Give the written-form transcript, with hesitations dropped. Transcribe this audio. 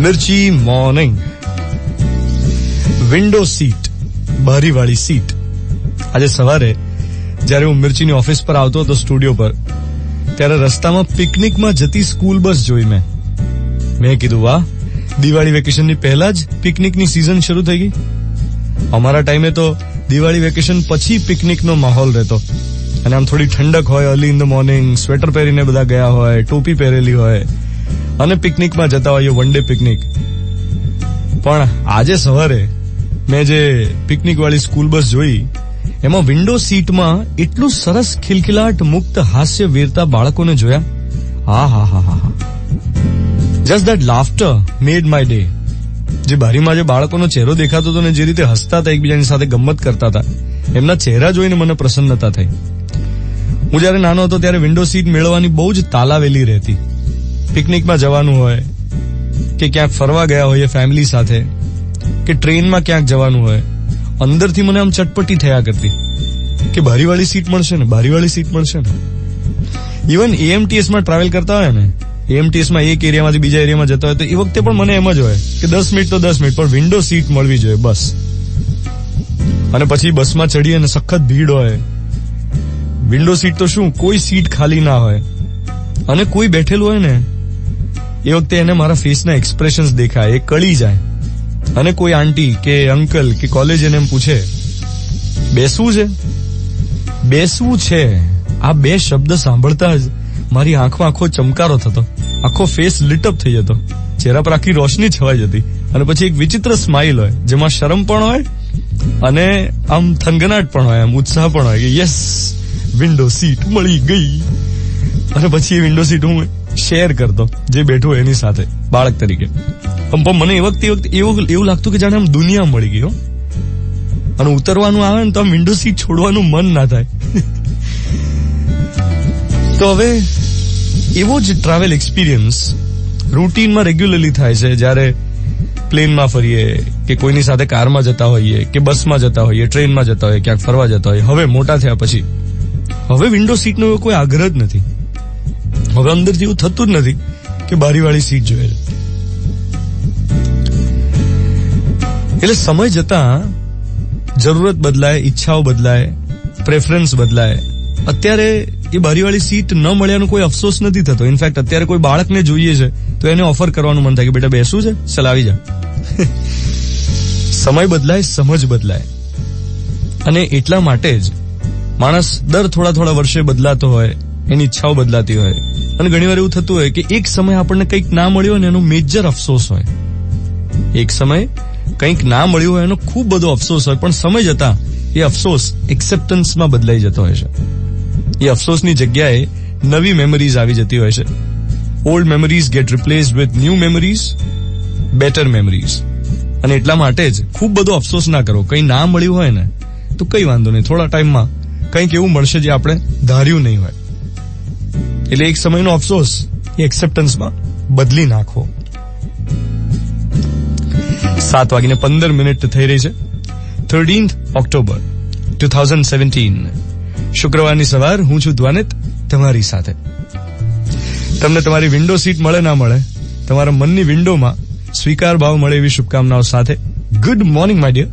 મિર્ચી morning. Window seat, બારીવાળી seat. આજે સવારે જ્યારે હું મિર્ચીની ઓફિસ પર આવતો હતો સ્ટુડિયો પર, ત્યારે રસ્તામાં પિકનિકમાં જતી સ્કૂલ બસ જોઈ મેં કીધું વાહ, દિવાળી વેકેશનની પહેલા જ પિકનિકની સિઝન શરૂ થઈ ગઈ. અમારા ટાઈમે તો દિવાળી વેકેશન પછી પિકનિકનો માહોલ રહેતો અને આમ થોડી ઠંડક હોય, early in the morning, sweater પહેરીને બધા ગયા હોય, ટોપી પહેરેલી હોય અને પિકનિકમાં જતા હોઈએ, વન ડે પિકનિક. પણ આજે સવારે મેં જે પિકનિક વાળી સ્કૂલ બસ જોઈ, એમાં વિન્ડો સીટમાં એટલું સરસ ખિલખિલાટ મુક્ત હાસ્ય વીરતા બાળકોને જોયા. હા. Just that laughter made my day. જે બારીમાં જે બાળકોનો ચહેરો દેખાતો હતો ને જે રીતે હસતા હતા, એકબીજાની સાથે ગમ્મત કરતા હતા, એમના ચહેરા જોઈને મને પ્રસન્નતા થઈ. હું જયારે નાનો હતો ત્યારે વિન્ડો સીટ મેળવવાની બહુ જ તાલાવેલી રહેતી. પિકનિકમાં જવાનું હોય કે ક્યાંક ફરવા ગયા હોઈએ ફેમિલી સાથે, કે ટ્રેનમાં ક્યાંક જવાનું હોય, અંદરથી મને આમ ચટપટી થયા કરતી કે બારીવાળી સીટ મળશે ને. ઇવન એએમટીએસ માં ટ્રાવેલ કરતા હોય ને, એએમટીએસ માં એક એરિયામાંથી બીજા એરિયામાં જતા હોય તો એ વખતે પણ મને એમ જ હોય કે 10 મિનિટ તો 10 મિનિટ પણ વિન્ડો સીટ મળવી જોઈએ બસ. અને પછી બસમાં ચડી અને સખત ભીડ હોય. વિન્ડો સીટ તો શું, કોઈ સીટ ખાલી ના હોય અને કોઈ બેઠેલું હોય ને એ વખતે એને મારા ફેસના એક્સપ્રેશન્સ દેખાય, એ કળી જાય. અને કોઈ આંટી કે અંકલ કે કોલેજ એને એમ પૂછે બેસવું છે, આ બે શબ્દ સાંભળતા જ મારી આંખમાં આખો ચમકારો થતો, આખો ફેસ લીટઅપ થઈ જતો, ચહેરા પર આખી રોશની છવાઈ જતી. અને પછી એક વિચિત્ર સ્માઇલ હોય જેમાં શરમ પણ હોય અને આમ થનગનાટ પણ હોય, આમ ઉત્સાહ પણ હોય કે યસ, વિન્ડો સીટ મળી ગઈ. અને પછી એ વિન્ડો સીટ હું શેર કરતો જે બેઠું એની સાથે બાળક તરીકે. પણ મને એ વખતે એવું લાગતું કે જાણે આમ દુનિયા મળી ગઈ. અને ઉતરવાનું આવે ને તો આમ વિન્ડો સીટ છોડવાનું મન ના થાય. તો હવે એવો જ ટ્રાવેલ એક્સપિરિયન્સ રૂટીનમાં રેગ્યુલરલી થાય છે જ્યારે પ્લેનમાં ફરીએ કે કોઈની સાથે કારમાં જતા હોઈએ કે બસમાં જતા હોઈએ, ટ્રેનમાં જતા હોઈએ, ક્યાંક ફરવા જતા હોઈએ. હવે મોટા થયા પછી હવે વિન્ડો સીટનો કોઈ આગ્રહ જ નથી. હવે અંદરથી એવું થતું જ નથી કે બારીવાળી સીટ જોઈએ. એટલે સમય જતા જરૂરત બદલાય, ઈચ્છાઓ બદલાય, પ્રેફરન્સ બદલાય. અત્યારે એ બારીવાળી સીટ ન મળ્યાનો કોઈ અફસોસ નથી થતો. ઇનફેક્ટ અત્યારે કોઈ બાળકને જોઈએ છે તો એને ઓફર કરવાનું મન થાય કે બેટા બેસવું છે, ચાલ આવી જા. સમય બદલાય, સમજ બદલાય. અને એટલા માટે જ માણસ દર થોડા વર્ષે બદલાતો હોય, એની ઈચ્છાઓ બદલાતી હોય. અને ઘણીવાર એવું થતું હોય કે એક સમય આપણને કંઈક ના મળ્યો ને એનો મેજર અફસોસ હોય. એક સમય કંઈક ના મળ્યું હોય એનો ખૂબ બધો અફસોસ હોય, પણ સમય જતા એ અફસોસ એક્સેપ્ટન્સમાં બદલાઈ જતો હોય છે. એ અફસોસની જગ્યાએ નવી મેમરીઝ આવી જતી હોય છે. Old memories get replaced with new memories, better memories. અને એટલા માટે જ ખૂબ બધો અફસોસ ના કરો. કંઈ ના મળ્યું હોય ને તો કઈ વાંધો નહીં, થોડા ટાઈમમાં કંઈક એવું મળશે જે આપણે ધાર્યું નહીં હોય. એટલે એક સમયનો અફસોસ એ એક્સેપ્ટન્સમાં બદલી નાખો. 7:15 થઈ રહી છે. 13th ઓક્ટોબર 2017 શુક્રવારની સવાર. હું છું દ્વાનિત તમારી સાથે. તમને તમારી વિન્ડો સીટ મળે ના મળે, તમારા મનની વિન્ડોમાં સ્વીકાર ભાવ મળે એવી શુભકામનાઓ સાથે ગુડ મોર્નિંગ માય ડિયર.